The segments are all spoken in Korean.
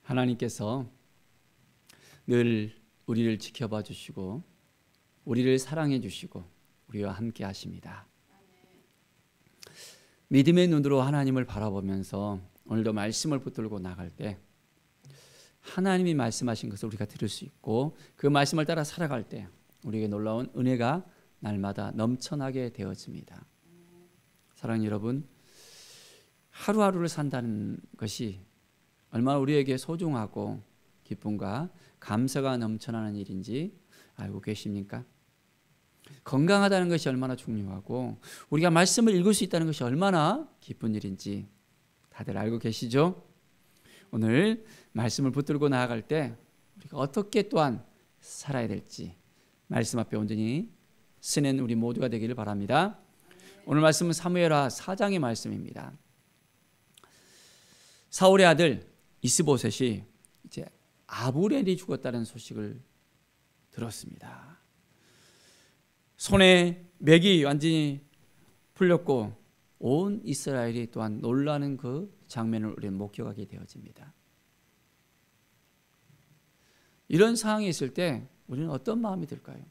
하나님께서 늘 우리를 지켜봐 주시고 우리를 사랑해 주시고 우리와 함께 하십니다. 믿음의 눈으로 하나님을 바라보면서 오늘도 말씀을 붙들고 나갈 때 하나님이 말씀하신 것을 우리가 들을 수 있고 그 말씀을 따라 살아갈 때 우리에게 놀라운 은혜가 날마다 넘쳐나게 되어집니다. 사랑하는 여러분, 하루하루를 산다는 것이 얼마나 우리에게 소중하고 기쁨과 감사가 넘쳐나는 일인지 알고 계십니까? 건강하다는 것이 얼마나 중요하고 우리가 말씀을 읽을 수 있다는 것이 얼마나 기쁜 일인지 다들 알고 계시죠? 오늘 말씀을 붙들고 나아갈 때 우리가 어떻게 또한 살아야 될지 말씀 앞에 온전히 쓰는 우리 모두가 되기를 바랍니다. 오늘 말씀은 사무엘하 4장의 말씀입니다. 사울의 아들 이스보셋이 이제 아브넬이 죽었다는 소식을 들었습니다. 손에 맥이 완전히 풀렸고 온 이스라엘이 또한 놀라는 그 장면을 우리는 목격하게 되어집니다. 이런 상황이 있을 때 우리는 어떤 마음이 들까요?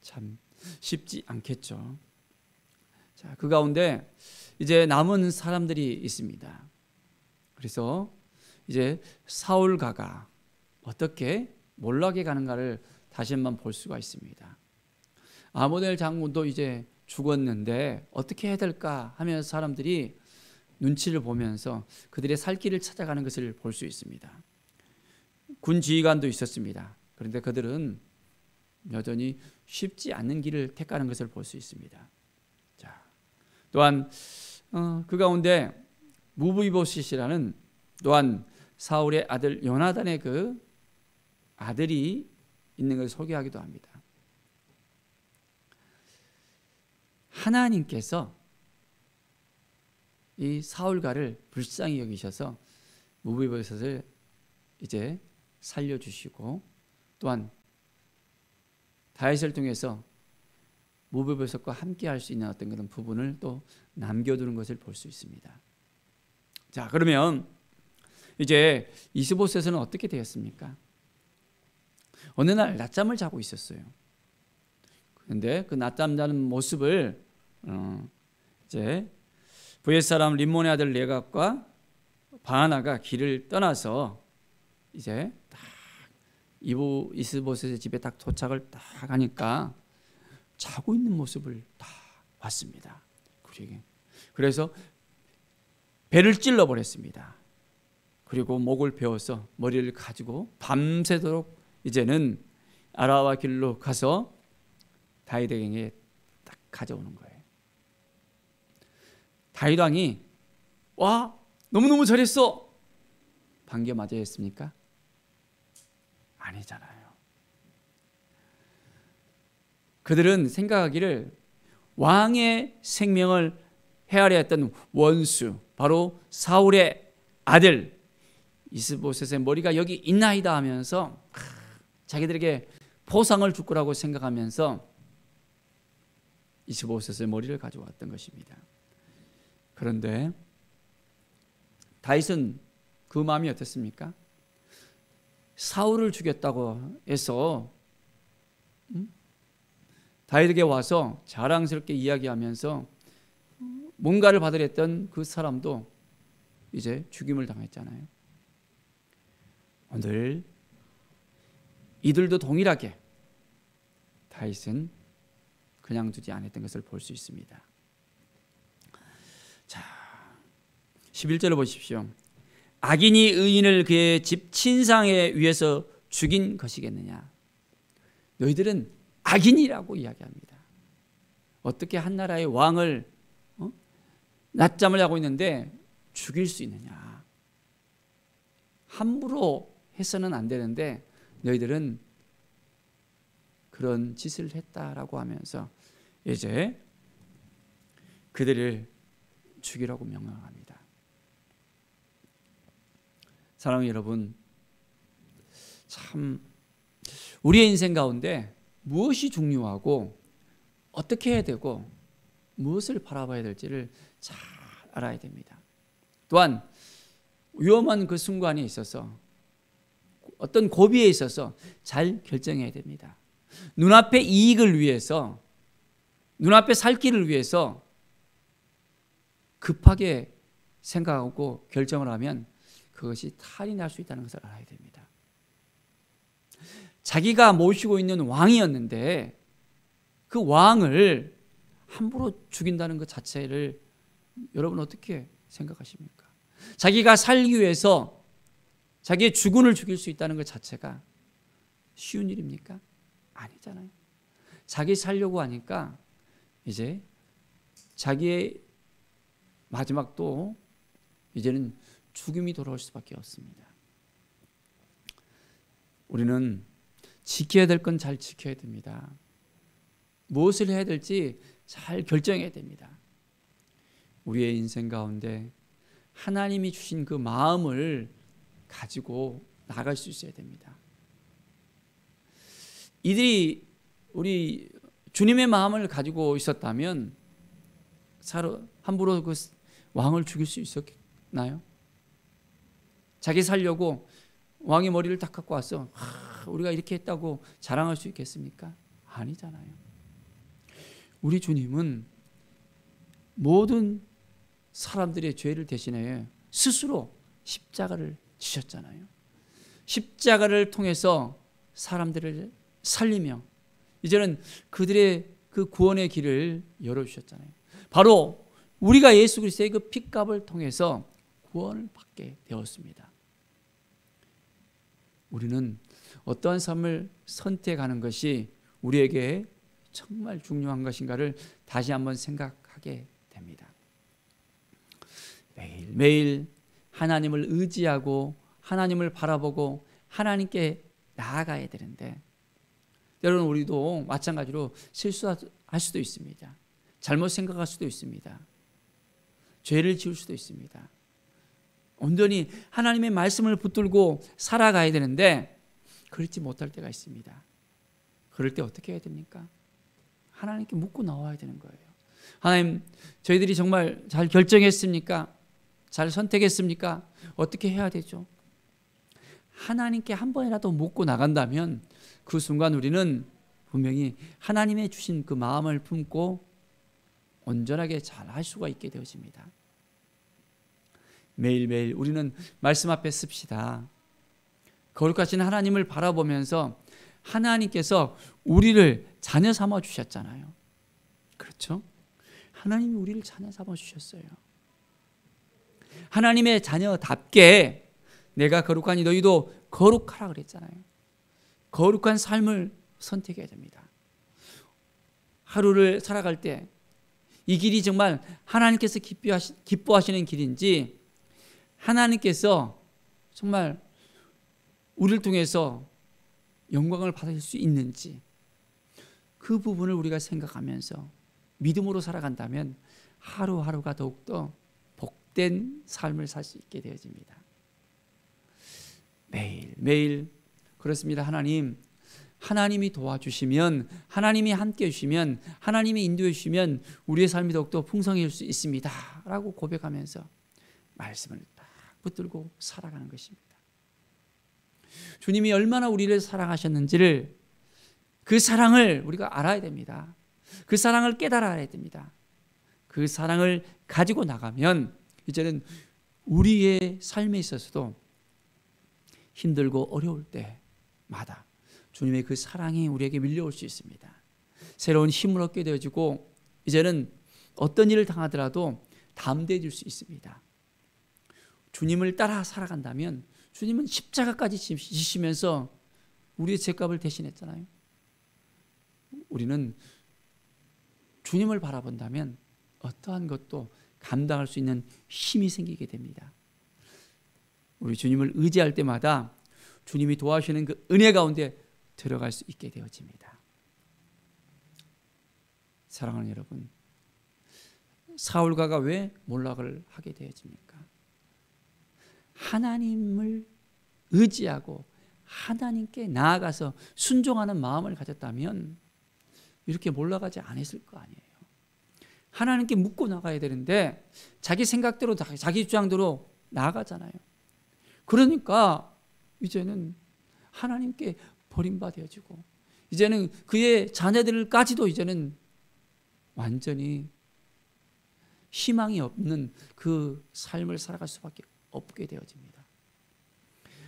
참 쉽지 않겠죠. 자, 그 가운데 이제 남은 사람들이 있습니다. 그래서 이제 사울가가 어떻게 몰락해 가는가를 다시 한번 볼 수가 있습니다. 아브넬 장군도 이제 죽었는데 어떻게 해야 될까 하면서 사람들이 눈치를 보면서 그들의 살 길을 찾아가는 것을 볼 수 있습니다. 군 지휘관도 있었습니다. 그런데 그들은 여전히 쉽지 않는 길을 택하는 것을 볼 수 있습니다. 자, 또한 그 가운데 무브이보셋이라는 또한 사울의 아들 요나단의 그 아들이 있는 것을 소개하기도 합니다. 하나님께서 이 사울가를 불쌍히 여기셔서 무브이보셋을 이제 살려주시고 또한 다윗을 통해서 무브이보셋과 함께 할 수 있는 어떤 그런 부분을 또 남겨두는 것을 볼 수 있습니다. 자, 그러면 이제 이스보셋은 어떻게 되었습니까? 어느 날 낮잠을 자고 있었어요. 그런데 그 낮잠 자는 모습을 이제 브엣 사람 림몬의 아들 레갑과 바하나가 길을 떠나서 이제 딱 이스보셋의 집에 딱 도착을 딱 하니까 자고 있는 모습을 딱 봤습니다. 그래서 배를 찔러 버렸습니다. 그리고 목을 베어서 머리를 가지고 밤새도록 이제는 아라와 길로 가서 다윗에게 딱 가져오는 거예요. 다윗 왕이 와 너무너무 잘했어 반겨 맞아야 했습니까? 아니잖아요. 그들은 생각하기를 왕의 생명을 헤아려 했던 원수 바로 사울의 아들 이스보셋의 머리가 여기 있나이다 하면서 자기들에게 포상을 줄 거라고 생각하면서 이스보셋의 머리를 가져왔던 것입니다. 그런데 다윗은 그 마음이 어땠습니까? 사울을 죽였다고 해서 다윗에게 와서 자랑스럽게 이야기하면서 뭔가를 받으려 했던 그 사람도 이제 죽임을 당했잖아요. 오늘 이들도 동일하게 다윗은 그냥 두지 않았던 것을 볼 수 있습니다. 자, 11절을 보십시오. 악인이 의인을 그의 집 친상에 위해서 죽인 것이겠느냐. 너희들은 악인이라고 이야기합니다. 어떻게 한 나라의 왕을 낮잠을 자고 있는데 죽일 수 있느냐. 함부로 해서는 안 되는데 너희들은 그런 짓을 했다라고 하면서 이제 그들을 죽이라고 명령합니다. 사랑하는 여러분, 참 우리의 인생 가운데 무엇이 중요하고 어떻게 해야 되고 무엇을 바라봐야 될지를 잘 알아야 됩니다. 또한 위험한 그 순간에 있어서 어떤 고비에 있어서 잘 결정해야 됩니다. 눈앞의 이익을 위해서, 눈앞의 살 길을 위해서 급하게 생각하고 결정을 하면 그것이 탈이 날 수 있다는 것을 알아야 됩니다. 자기가 모시고 있는 왕이었는데 그 왕을 함부로 죽인다는 것 자체를 여러분 어떻게 생각하십니까? 자기가 살기 위해서 자기의 주군을 죽일 수 있다는 것 자체가 쉬운 일입니까? 아니잖아요. 자기 살려고 하니까 이제 자기의 마지막도 이제는 죽음이 돌아올 수밖에 없습니다. 우리는 지켜야 될 건 잘 지켜야 됩니다. 무엇을 해야 될지 잘 결정해야 됩니다. 우리의 인생 가운데 하나님이 주신 그 마음을 가지고 나갈 수 있어야 됩니다. 이들이 우리 주님의 마음을 가지고 있었다면 함부로 그 왕을 죽일 수 있었나요? 자기 살려고 왕의 머리를 딱 갖고 와서 우리가 이렇게 했다고 자랑할 수 있겠습니까? 아니잖아요. 우리 주님은 모든 사람들의 죄를 대신해 스스로 십자가를 지셨잖아요. 십자가를 통해서 사람들을 살리며 이제는 그들의 그 구원의 길을 열어주셨잖아요. 바로 우리가 예수 그리스도의 그 핏값을 통해서 구원을 받게 되었습니다. 우리는 어떠한 삶을 선택하는 것이 우리에게 정말 중요한 것인가를 다시 한번 생각하게 됩니다. 매일매일 하나님을 의지하고 하나님을 바라보고 하나님께 나아가야 되는데 여러분 우리도 마찬가지로 실수할 수도 있습니다. 잘못 생각할 수도 있습니다. 죄를 지을 수도 있습니다. 온전히 하나님의 말씀을 붙들고 살아가야 되는데 그렇지 못할 때가 있습니다. 그럴 때 어떻게 해야 됩니까? 하나님께 묻고 나와야 되는 거예요. 하나님, 저희들이 정말 잘 결정했습니까? 잘 선택했습니까? 어떻게 해야 되죠? 하나님께 한 번이라도 묻고 나간다면 그 순간 우리는 분명히 하나님의 주신 그 마음을 품고 온전하게 잘 할 수가 있게 되어집니다. 매일매일 우리는 말씀 앞에 씁시다. 거룩하신 하나님을 바라보면서 하나님께서 우리를 자녀 삼아 주셨잖아요. 그렇죠? 하나님이 우리를 자녀 삼아 주셨어요. 하나님의 자녀답게 내가 거룩하니 너희도 거룩하라 그랬잖아요. 거룩한 삶을 선택해야 됩니다. 하루를 살아갈 때 이 길이 정말 하나님께서 기뻐하시는 길인지 하나님께서 정말 우리를 통해서 영광을 받을 수 있는지 그 부분을 우리가 생각하면서 믿음으로 살아간다면 하루하루가 더욱더 복된 삶을 살 수 있게 되어집니다. 매일 그렇습니다. 하나님이 도와주시면 하나님이 함께 해주시면 하나님이 인도해 주시면 우리의 삶이 더욱더 풍성해질 수 있습니다 라고 고백하면서 말씀을 딱 붙들고 살아가는 것입니다. 주님이 얼마나 우리를 사랑하셨는지를 그 사랑을 우리가 알아야 됩니다. 그 사랑을 깨달아야 됩니다. 그 사랑을 가지고 나가면 이제는 우리의 삶에 있어서도 힘들고 어려울 때마다 주님의 그 사랑이 우리에게 밀려올 수 있습니다. 새로운 힘을 얻게 되어지고 이제는 어떤 일을 당하더라도 담대해질 수 있습니다. 주님을 따라 살아간다면 주님은 십자가까지 지시면서 우리의 죄값을 대신했잖아요. 우리는 주님을 바라본다면 어떠한 것도 감당할 수 있는 힘이 생기게 됩니다. 우리 주님을 의지할 때마다 주님이 도와주시는 그 은혜 가운데 들어갈 수 있게 되어집니다. 사랑하는 여러분, 사울가가 왜 몰락을 하게 되어집니까? 하나님을 의지하고 하나님께 나아가서 순종하는 마음을 가졌다면 이렇게 몰락하지 않았을 거 아니에요. 하나님께 묻고 나가야 되는데 자기 생각대로 자기 주장대로 나아가잖아요. 그러니까 이제는 하나님께 버림받아지고 이제는 그의 자녀들까지도 이제는 완전히 희망이 없는 그 삶을 살아갈 수밖에 없게 되어집니다.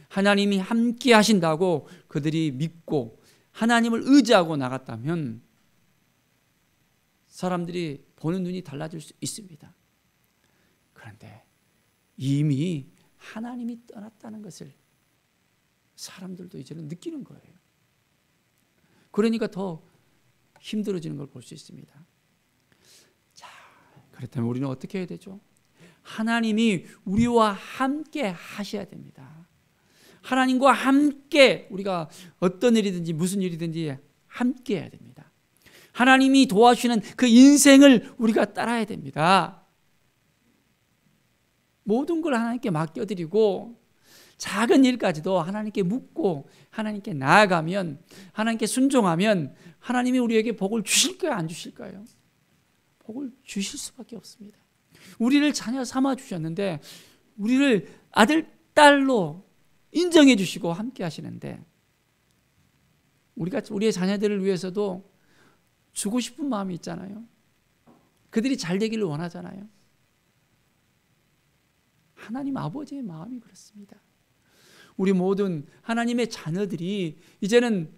하나님이 함께 하신다고 그들이 믿고 하나님을 의지하고 나갔다면 사람들이 보는 눈이 달라질 수 있습니다. 그런데 이미 하나님이 떠났다는 것을 사람들도 이제는 느끼는 거예요. 그러니까 더 힘들어지는 걸 볼 수 있습니다. 자, 그렇다면 우리는 어떻게 해야 되죠? 하나님이 우리와 함께 하셔야 됩니다. 하나님과 함께 우리가 어떤 일이든지 무슨 일이든지 함께 해야 됩니다. 하나님이 도와주시는 그 인생을 우리가 따라야 됩니다. 모든 걸 하나님께 맡겨드리고 작은 일까지도 하나님께 묻고 하나님께 나아가면, 하나님께 순종하면 하나님이 우리에게 복을 주실까요? 안 주실까요? 복을 주실 수밖에 없습니다. 우리를 자녀 삼아 주셨는데 우리를 아들, 딸로 인정해 주시고 함께 하시는데 우리가 우리의 자녀들을 위해서도 주고 싶은 마음이 있잖아요. 그들이 잘 되기를 원하잖아요. 하나님 아버지의 마음이 그렇습니다. 우리 모든 하나님의 자녀들이 이제는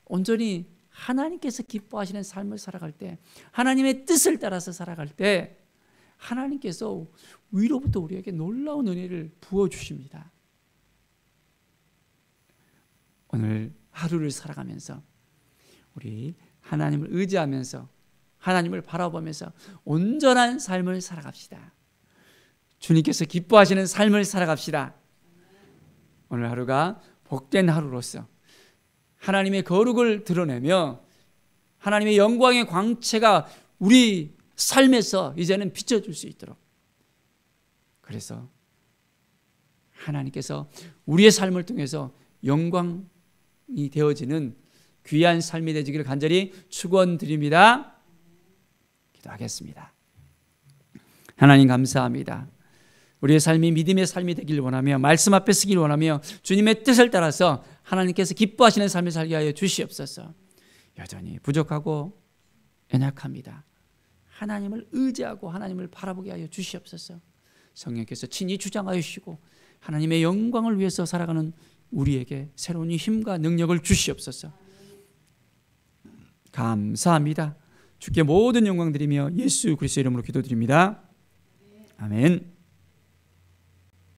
온전히 하나님께서 기뻐하시는 삶을 살아갈 때, 하나님의 뜻을 따라서 살아갈 때 하나님께서 위로부터 우리에게 놀라운 은혜를 부어주십니다. 오늘 하루를 살아가면서 우리 하나님을 의지하면서 하나님을 바라보면서 온전한 삶을 살아갑시다. 주님께서 기뻐하시는 삶을 살아갑시다. 오늘 하루가 복된 하루로서 하나님의 거룩을 드러내며 하나님의 영광의 광채가 우리 삶에서 이제는 비춰줄 수 있도록, 그래서 하나님께서 우리의 삶을 통해서 영광이 되어지는 귀한 삶이 되시기를 간절히 축원드립니다. 기도하겠습니다. 하나님 감사합니다. 우리의 삶이 믿음의 삶이 되길 원하며 말씀 앞에 서길 원하며 주님의 뜻을 따라서 하나님께서 기뻐하시는 삶을 살게 하여 주시옵소서. 여전히 부족하고 연약합니다. 하나님을 의지하고 하나님을 바라보게 하여 주시옵소서. 성령께서 친히 주장하여 주시고 하나님의 영광을 위해서 살아가는 우리에게 새로운 힘과 능력을 주시옵소서. 감사합니다. 주께 모든 영광 드리며 예수 그리스도의 이름으로 기도드립니다. 아멘.